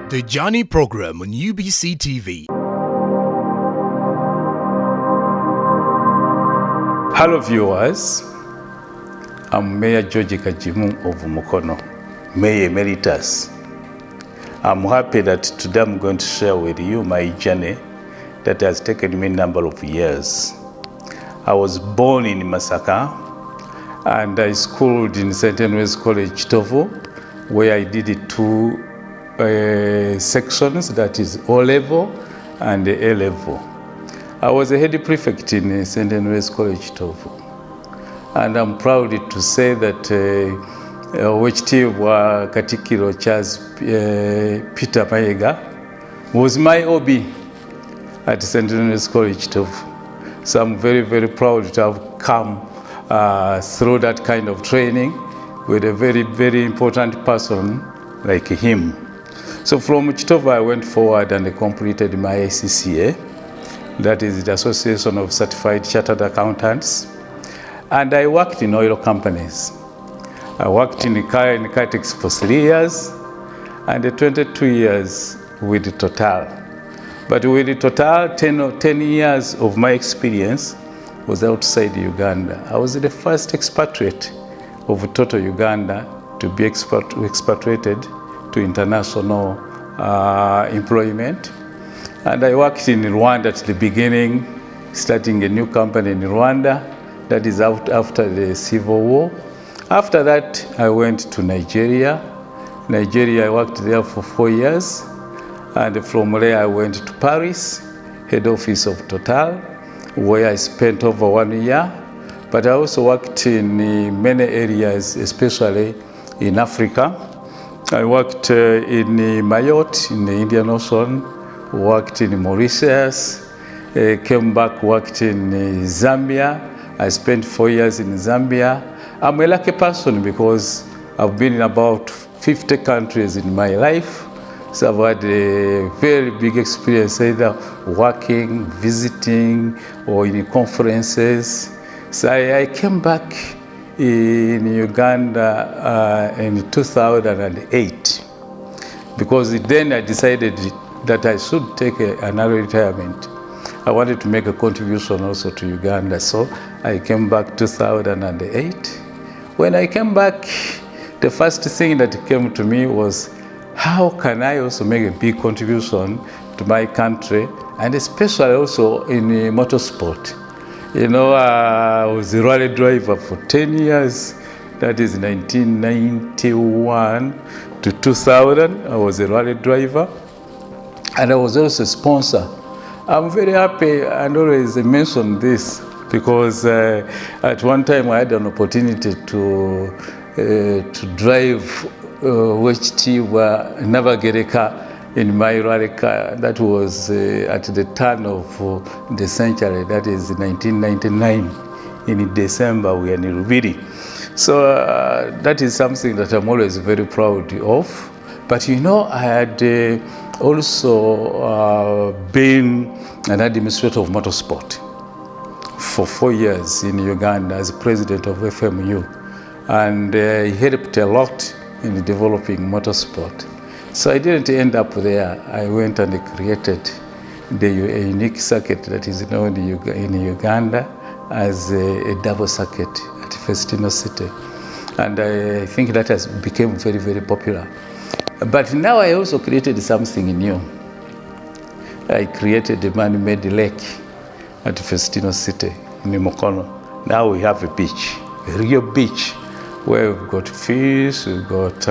The Johnny Program on UBC TV. Hello viewers, I'm Mayor George KAGIMU of Mukono, Mayor Emeritus. I'm happy that today I'm going to share with you my journey that has taken me a number of years. I was born in Masaka and I schooled in St. Henry's College, Tovu, where I did two sections, that is O-level and A-level. I was a head prefect in St. Henry's College, Tovu. And I'm proud to say that Wechitiibwa Katikkiro Charles Peter Mayiga was my OB at St. Henry's College, Tovu. So I'm very, very proud to have come through that kind of training with a very, very important person like him. So from Chitovu, I went forward and completed my ACCA, that is the Association of Certified Chartered Accountants. And I worked in oil companies. I worked in Catex for 3 years and 22 years with Total. But with Total, 10 years of my experience was outside Uganda. I was the first expatriate of Total Uganda to be expatriated to international employment. And I worked in Rwanda at the beginning, starting a new company in Rwanda, that is after the Civil War. After that, I went to Nigeria. Nigeria, I worked there for 4 years. And from there, I went to Paris, head office of Total, where I spent over 1 year. But I also worked in many areas, especially in Africa. I worked in Mayotte, in the Indian Ocean, worked in Mauritius, came back, worked in Zambia. I spent 4 years in Zambia. I'm a lucky person because I've been in about 50 countries in my life. So I've had a very big experience either working, visiting, or in conferences. So I came back in Uganda in 2008 because then I decided that I should take an early retirement. I wanted to make a contribution also to Uganda, so I came back 2008. When I came back, the first thing that came to me was, how can I also make a big contribution to my country, and especially also in motorsport? You know, I was a rally driver for 10 years. That is 1991 to 2000. I was a rally driver. And I was also a sponsor. I'm very happy and always mention this because at one time I had an opportunity to drive Wechitiibwa Nabagereka in my rally car. That was at the turn of the century, that is 1999. In December, we are in Rubiri. So that is something that I'm always very proud of. But you know, I had also been an administrator of motorsport for 4 years in Uganda as president of FMU. And he helped a lot in developing motorsport. So I didn't end up there. I went and created a unique circuit that is known in Uganda as a double circuit at Festino City. And I think that has become very, very popular. But now I also created something new. I created a man-made lake at Festino City in Mukono. Now we have a beach, a real beach, where we've got fish, we've got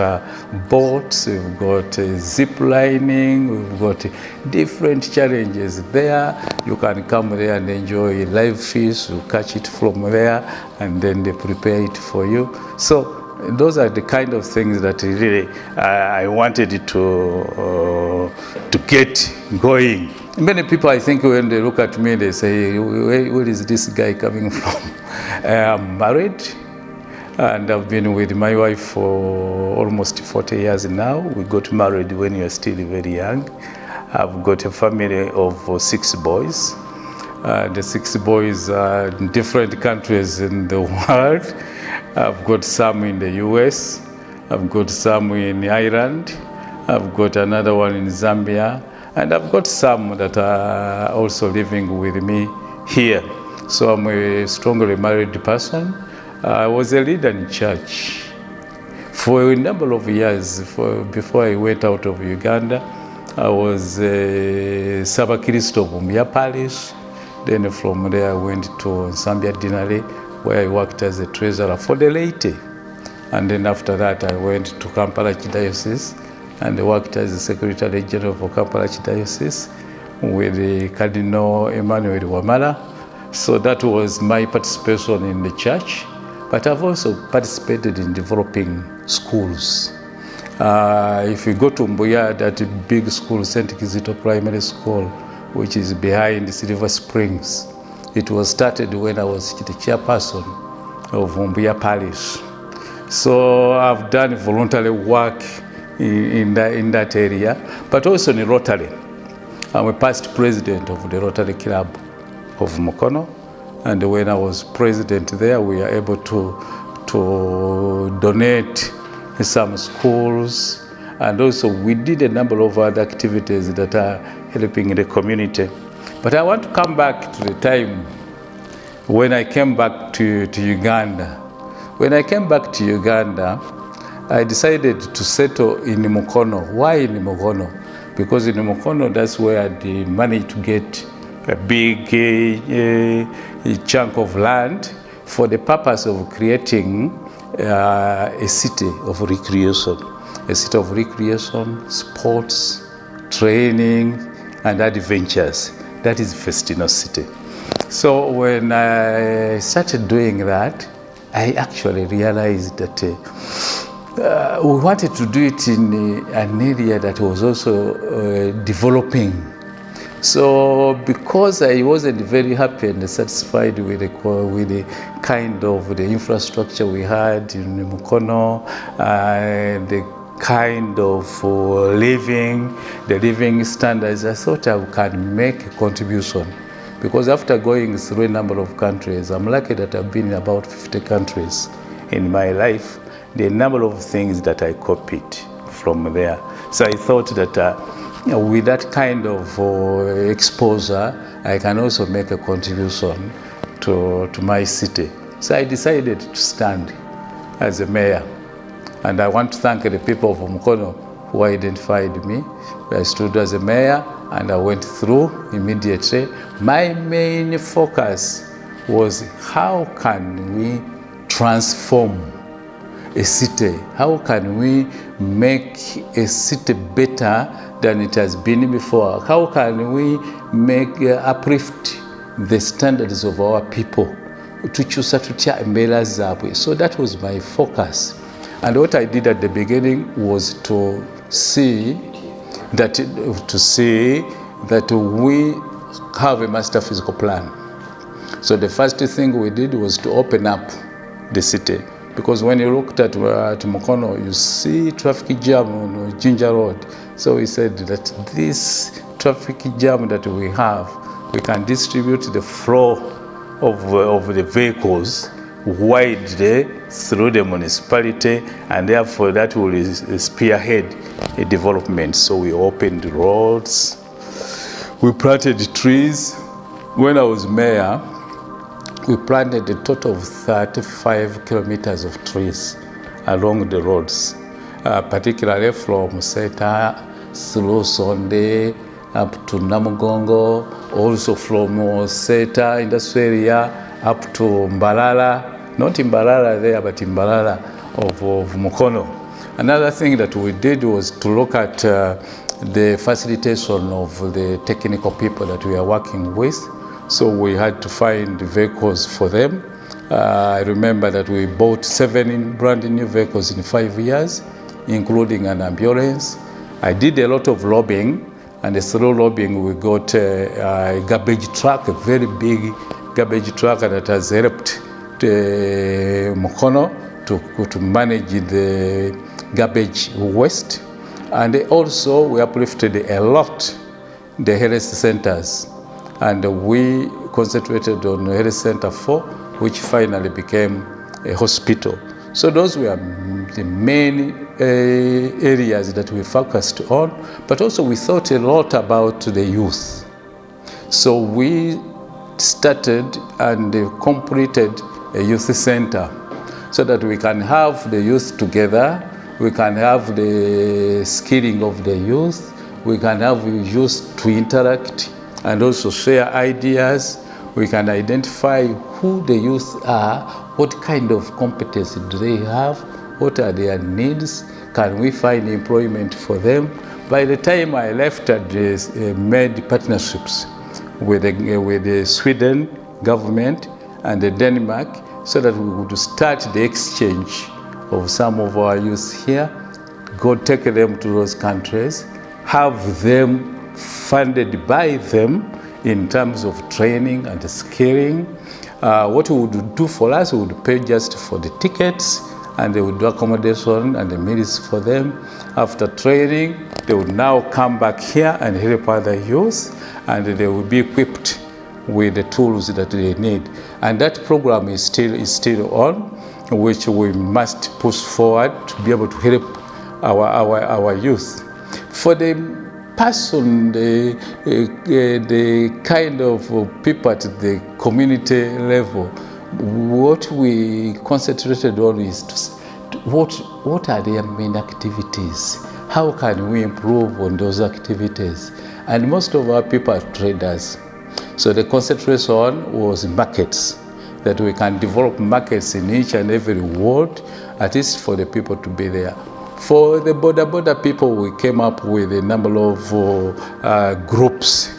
boats, we've got zip lining, we've got different challenges there. You can come there and enjoy live fish, you catch it from there, and then they prepare it for you. So those are the kind of things that really I wanted to get going. Many people, I think, when they look at me, they say, where is this guy coming from? I'm married. And I've been with my wife for almost 40 years now. We got married when we were still very young. I've got a family of 6 boys. The 6 boys are in different countries in the world. I've got some in the US. I've got some in Ireland. I've got another one in Zambia, and I've got some that are also living with me here. So I'm a strongly married person. I was a leader in church for a number of years. Before I went out of Uganda, I was a Sabakristo of Mya Parish. Then from there I went to Zambia Dinari, where I worked as a treasurer for the laity. And then after that I went to Kampala Archdiocese and worked as the Secretary General for Kampala Archdiocese with the Cardinal Emmanuel Wamala. So that was my participation in the church. But I've also participated in developing schools. If you go to Mbuya, that big school, St. Kizito Primary School, which is behind Silver Springs, it was started when I was the chairperson of Mbuya Parish. So I've done voluntary work in that area, but also in Rotary. I'm a past president of the Rotary Club of Mukono, and when I was president there, we were able to donate some schools, and also we did a number of other activities that are helping the community. But I want to come back to the time when I came back to Uganda. When I came back to Uganda, I decided to settle in Mukono. Why in Mukono? Because in Mukono, that's where I managed to get a big chunk of land for the purpose of creating a city of recreation. A city of recreation, sports, training, and adventures. That is Festino City. So when I started doing that, I actually realized that we wanted to do it in an area that was also developing. So because I wasn't very happy and satisfied with the kind of the infrastructure we had in Mukono, the kind of the living standards, I thought I could make a contribution. Because after going through a number of countries, I'm lucky that I've been in about 50 countries in my life. There are a number of things that I copied from there. So I thought that with that kind of exposure, I can also make a contribution to my city. So I decided to stand as a mayor. And I want to thank the people of Mukono who identified me. I stood as a mayor and I went through immediately. My main focus was how can we transform a city? How can we make a city better than it has been before? How can we make uplift the standards of our people? So that was my focus. And what I did at the beginning was to see that we have a master physical plan. So the first thing we did was to open up the city. Because when you looked at Mukono, you see traffic jam on Ginger Road. So we said that this traffic jam that we have, we can distribute the flow of the vehicles widely through the municipality, and therefore that will spearhead a development. So we opened roads, we planted trees. When I was mayor, we planted a total of 35 kilometers of trees along the roads, particularly from Seta through Sonde up to Namugongo, also from Seta industrial area up to Mbalala, not in Mbalala there, but in Mbalala of Mukono. Another thing that we did was to look at the facilitation of the technical people that we are working with. So we had to find vehicles for them. I remember that we bought 7 brand new vehicles in 5 years, including an ambulance. I did a lot of lobbying, and through lobbying we got a garbage truck, a very big garbage truck that has helped Mukono to manage the garbage waste. And also we uplifted a lot the health centers, and we concentrated on Health Center 4, which finally became a hospital. So those were the main areas that we focused on, but also we thought a lot about the youth. So we started and completed a youth center so that we can have the youth together, we can have the skilling of the youth, we can have youth to interact and also share ideas. We can identify who the youth are, what kind of competence do they have, what are their needs, can we find employment for them. By the time I left, I made partnerships with the Sweden government and the Denmark so that we would start the exchange of some of our youth here, go take them to those countries, have them funded by them in terms of training and skilling. What we would do for us, we would pay just for the tickets and they would do accommodation and the meals for them. After training, they would now come back here and help other youth, and they will be equipped with the tools that they need. And that program is still on, which we must push forward to be able to help our youth. For the person, the kind of people at the community level, what we concentrated on is what are their main activities? How can we improve on those activities? And most of our people are traders. So the concentration was markets, that we can develop markets in each and every ward, at least for the people to be there. For the border people, we came up with a number of groups.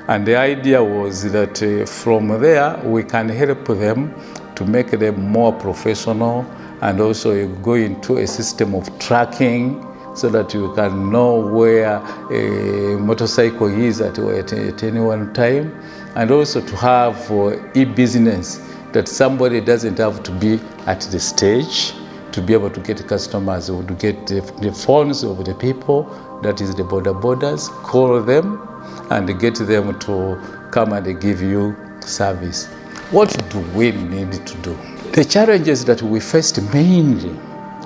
And the idea was that from there, we can help them to make them more professional and also go into a system of tracking so that you can know where a motorcycle is at any one time, and also to have e-business, that somebody doesn't have to be at the stage to be able to get customers, or to get the phones of the people, that is the borders, call them and get them to come and give you service. What do we need to do? The challenges that we faced mainly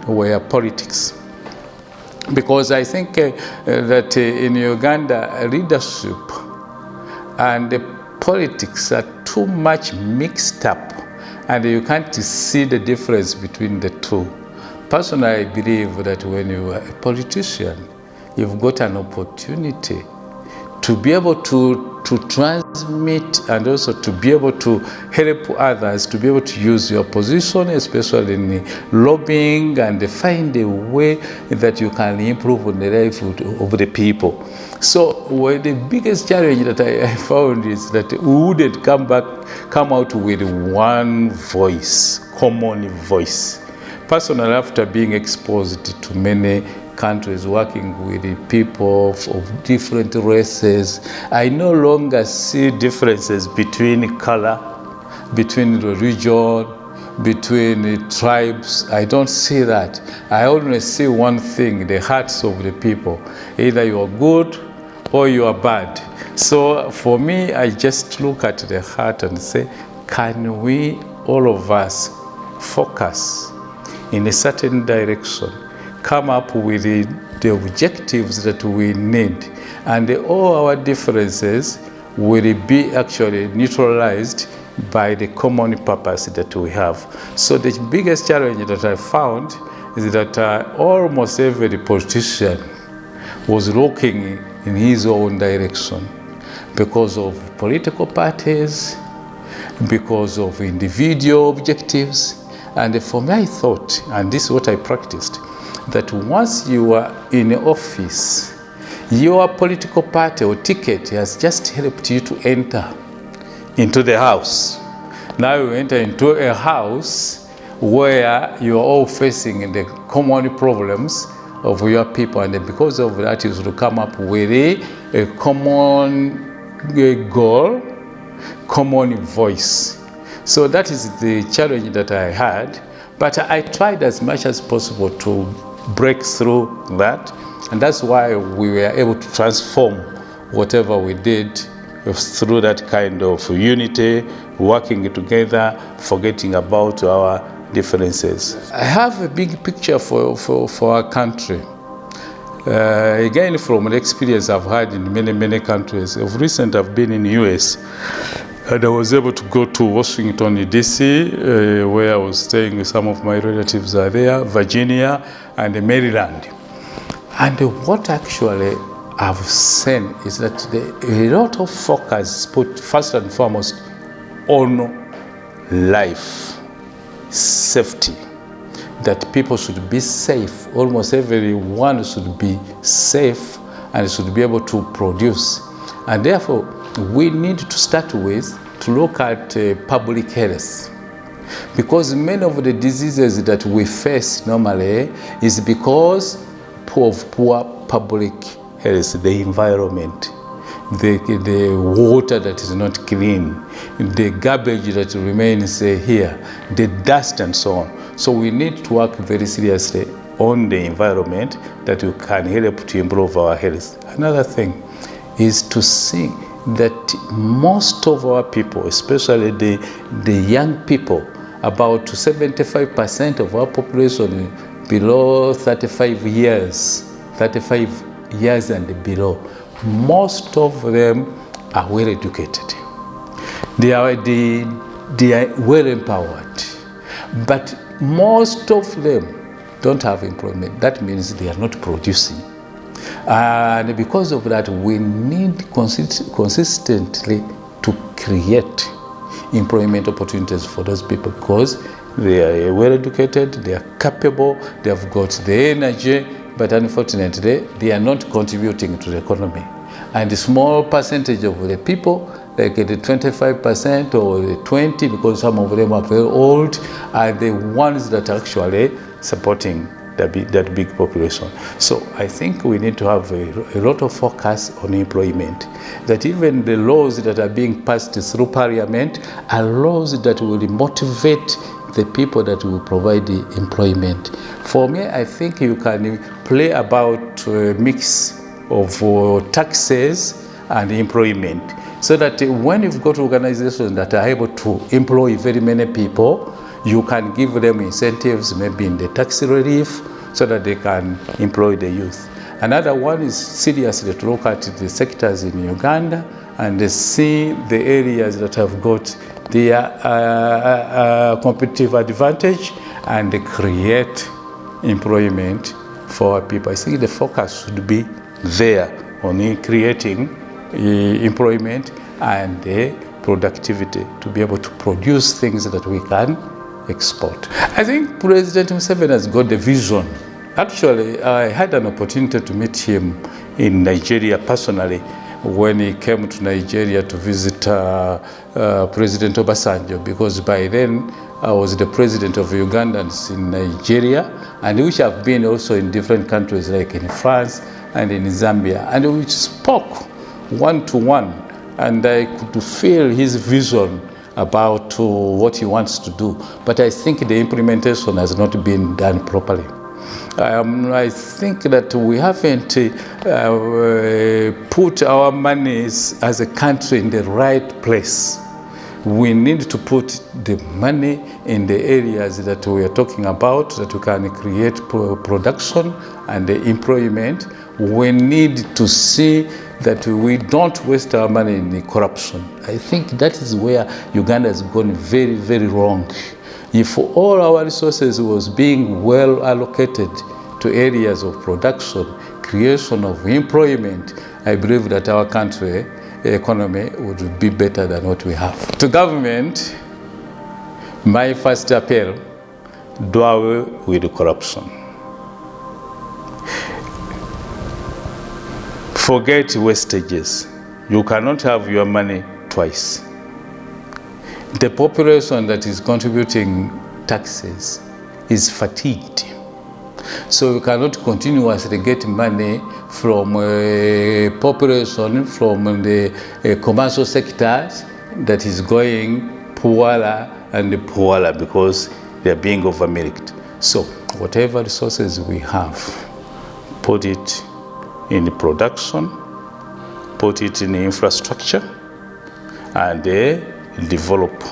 were politics. Because I think that in Uganda, leadership and politics are too much mixed up, and you can't see the difference between the two. Personally, I believe that when you are a politician, you've got an opportunity to be able to transmit and also to be able to help others, to be able to use your position, especially in lobbying, and find a way that you can improve on the life of the people. So the biggest challenge that I found is that we wouldn't come out with one voice, common voice. Personally, after being exposed to many countries, working with people of different races, I no longer see differences between color, between the region, between tribes. I don't see that. I only see one thing: the hearts of the people. Either you are good or you are bad. So for me, I just look at the heart and say, can we, all of us, focus in a certain direction, come up with the objectives that we need, and all our differences will be actually neutralized by the common purpose that we have. So the biggest challenge that I found is that almost every politician was looking in his own direction because of political parties, because of individual objectives. And for me, I thought, and this is what I practiced, that once you are in office, your political party or ticket has just helped you to enter into the house. Now you enter into a house where you are all facing the common problems of your people, and because of that, you should come up with a common goal, common voice. So that is the challenge that I had, but I tried as much as possible to break through that, and that's why we were able to transform whatever we did through that kind of unity, working together, forgetting about our differences. I have a big picture for our country. Again, from an experience I've had in many countries. Of recent, I've been in the US, and I was able to go to Washington, D.C., where I was staying with some of my relatives are there, Virginia, and Maryland. And what actually I've seen is that a lot of focus put first and foremost on life, safety, that people should be safe. Almost everyone should be safe and should be able to produce. And therefore, we need to start with to look at public health. Because many of the diseases that we face normally is because of poor public health, the environment, the water that is not clean, the garbage that remains here, the dust and so on. So we need to work very seriously on the environment that we can help to improve our health. Another thing is to see that most of our people, especially the young people, about 75% of our population below 35 years and below, most of them are well educated. They are well empowered, but most of them don't have employment. That means they are not producing. And because of that, we need consistently to create employment opportunities for those people, because they are well educated, they are capable, they have got the energy, but unfortunately, they are not contributing to the economy. And a small percentage of the people, like the 25% or the 20%, because some of them are very old, are the ones that are actually supporting that big population. So I think we need to have a lot of focus on employment. That even the laws that are being passed through Parliament are laws that will motivate the people that will provide the employment. For me, I think you can play about a mix of taxes and employment, so that when you've got organizations that are able to employ very many people, you can give them incentives, maybe in the tax relief, so that they can employ the youth. Another one is seriously to look at the sectors in Uganda and see the areas that have got their competitive advantage and create employment for our people. I think the focus should be there on creating employment and productivity to be able to produce things that we can export. I think President Museveni has got the vision. Actually, I had an opportunity to meet him in Nigeria personally when he came to Nigeria to visit President Obasanjo, because by then I was the president of Ugandans in Nigeria, and which have been also in different countries like in France and in Zambia, and we spoke one-to-one, and I could feel his vision about what he wants to do. But I think the implementation has not been done properly. I think that we haven't put our monies as a country in the right place. We need to put the money in the areas that we are talking about, that we can create production and employment. We need to see that we don't waste our money in corruption. I think that is where Uganda has gone very, very wrong. If all our resources was being well allocated to areas of production, creation of employment, I believe that our country economy would be better than what we have. To government, my first appeal, do away with corruption. Forget wastages. You cannot have your money twice. The population that is contributing taxes is fatigued. So you cannot continuously get money from a population, from the commercial sectors that is going poorer and poorer because they are being overmilked. So whatever resources we have, put it in production, put it in infrastructure, and develop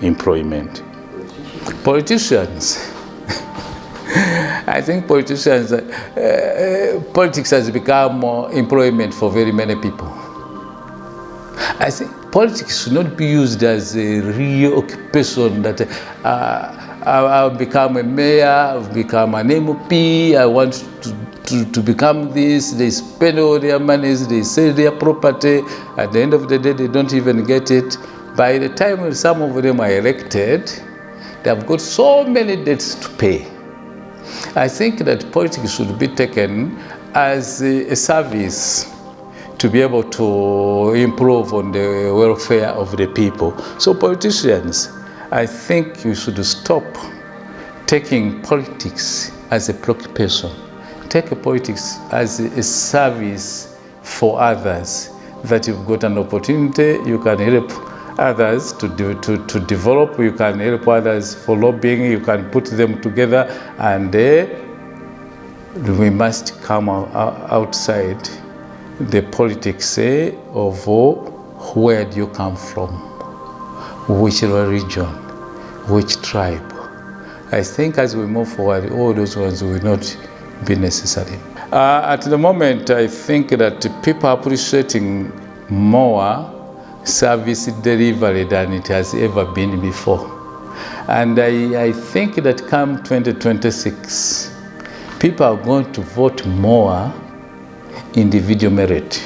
employment. Politicians. I think politicians, politics has become employment for very many people. I think politics should not be used as a real occupation that I've become a mayor, I've become an MP, I want to become this. They spend all their monies, they sell their property. At the end of the day, they don't even get it. By the time some of them are elected, they've got so many debts to pay. I think that politics should be taken as a service to be able to improve on the welfare of the people. So politicians, I think you should stop taking politics as a preoccupation. Take politics as a service for others, that you've got an opportunity, you can help others to develop, you can help others for lobbying, you can put them together, and we must come outside the politics of where do you come from, which religion, which tribe. I think as we move forward, all those ones will not be necessary. At the moment, I think that people are appreciating more service delivery than it has ever been before. And I think that come 2026, people are going to vote more individual merit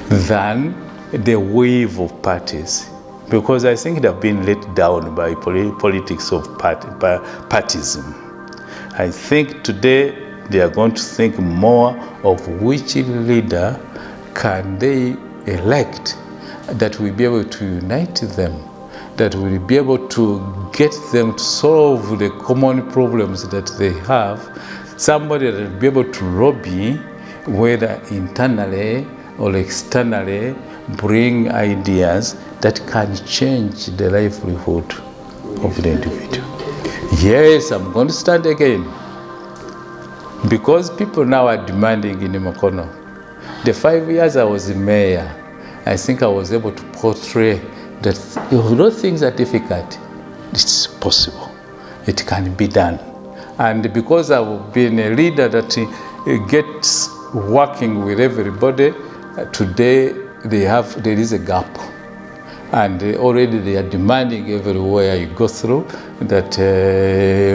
than the wave of parties, because I think they've been let down by politics of partism. I think today they are going to think more of which leader can they elect that will be able to unite them, that will be able to get them to solve the common problems that they have, somebody that will be able to lobby, whether internally or externally, bring ideas that can change the livelihood of the individual. Yes, I'm going to stand again, because people now are demanding in Mukono. The 5 years I was a mayor, I think I was able to portray that although things are difficult, it's possible. It can be done. And because I've been a leader that gets working with everybody, today there is a gap. And already they are demanding everywhere you go through that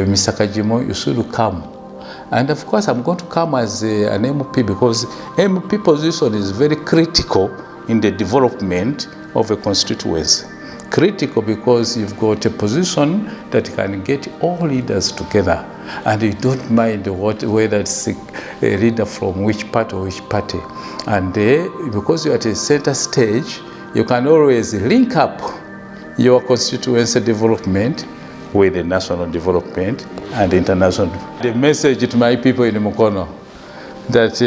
Mr. KAGIMU, you should come. And of course, I'm going to come as an MP, because MP position is very critical in the development of a constituency. Critical because you've got a position that can get all leaders together, and you don't mind whether it's a leader from which party or which party. And because you're at a center stage, you can always link up your constituency development with the national development and international. The message to my people in Mukono, that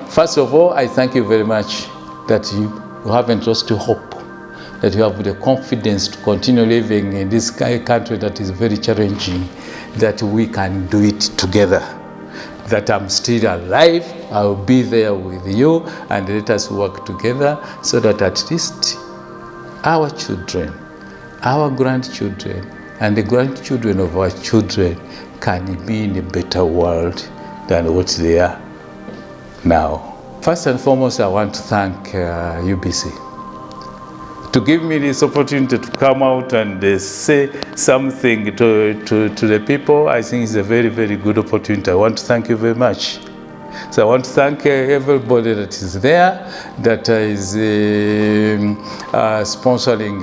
first of all, I thank you very much that you haven't lost hope, that you have the confidence to continue living in this country that is very challenging, that we can do it together, that I'm still alive, I'll be there with you, and let us work together so that at least our children, our grandchildren, and the grandchildren of our children can be in a better world than what they are now. First and foremost, I want to thank UBC to give me this opportunity to come out and say something to the people. I think it's a very, very good opportunity. I want to thank you very much. So I want to thank everybody that is there, that is sponsoring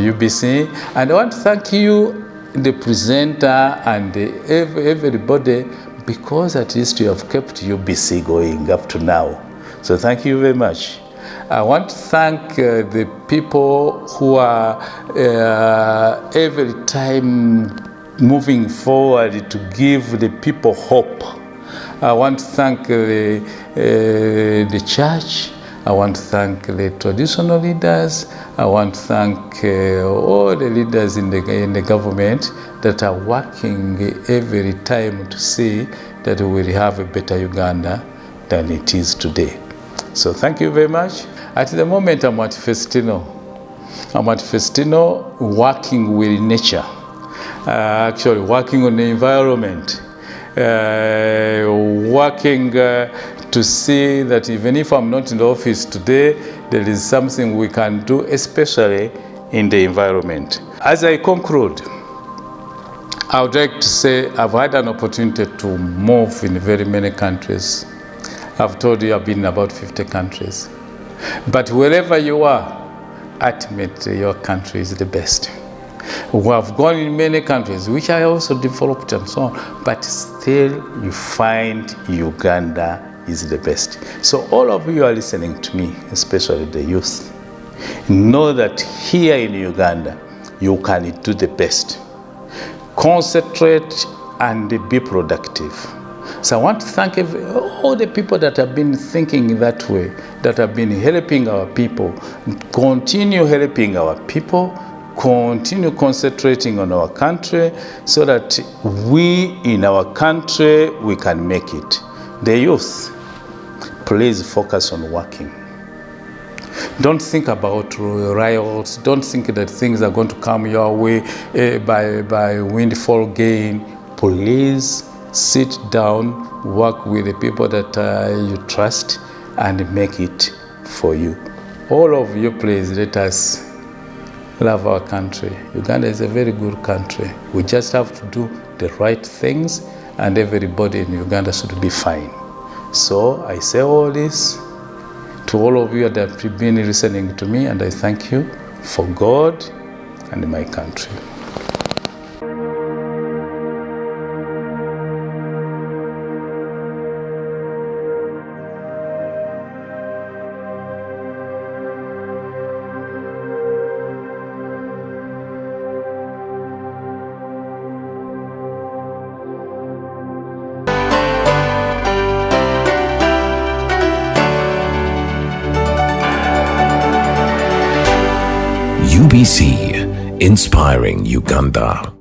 UBC. And I want to thank you, the presenter, and everybody, because at least you have kept UBC going up to now. So thank you very much. I want to thank the people who are every time moving forward to give the people hope. I want to thank the church. I want to thank the traditional leaders. I want to thank all the leaders in the government that are working every time to see that we will have a better Uganda than it is today. So thank you very much. At the moment, I'm at Festino. a manifestino working with nature, actually working on the environment, working to see that even if I'm not in the office today, there is something we can do, especially in the environment. As I conclude, I would like to say I've had an opportunity to move in very many countries. I've told you I've been in about 50 countries. But wherever you are, ultimately your country is the best. We have gone in many countries, which I also developed and so on, but still you find Uganda is the best. So all of you are listening to me, especially the youth, know that here in Uganda, you can do the best. Concentrate and be productive. So I want to thank all the people that have been thinking that way, that have been helping our people. Continue helping our people, continue concentrating on our country so that we in our country, we can make it. The youth, please focus on working. Don't think about riots. Don't think that things are going to come your way by windfall gain. Please sit down, work with the people that you trust, and make it for you. All of you, please let us love our country. Uganda is a very good country. We just have to do the right things, and everybody in Uganda should be fine. So I say all this to all of you that have been listening to me, and I thank you for God and my country. UBC, inspiring Uganda.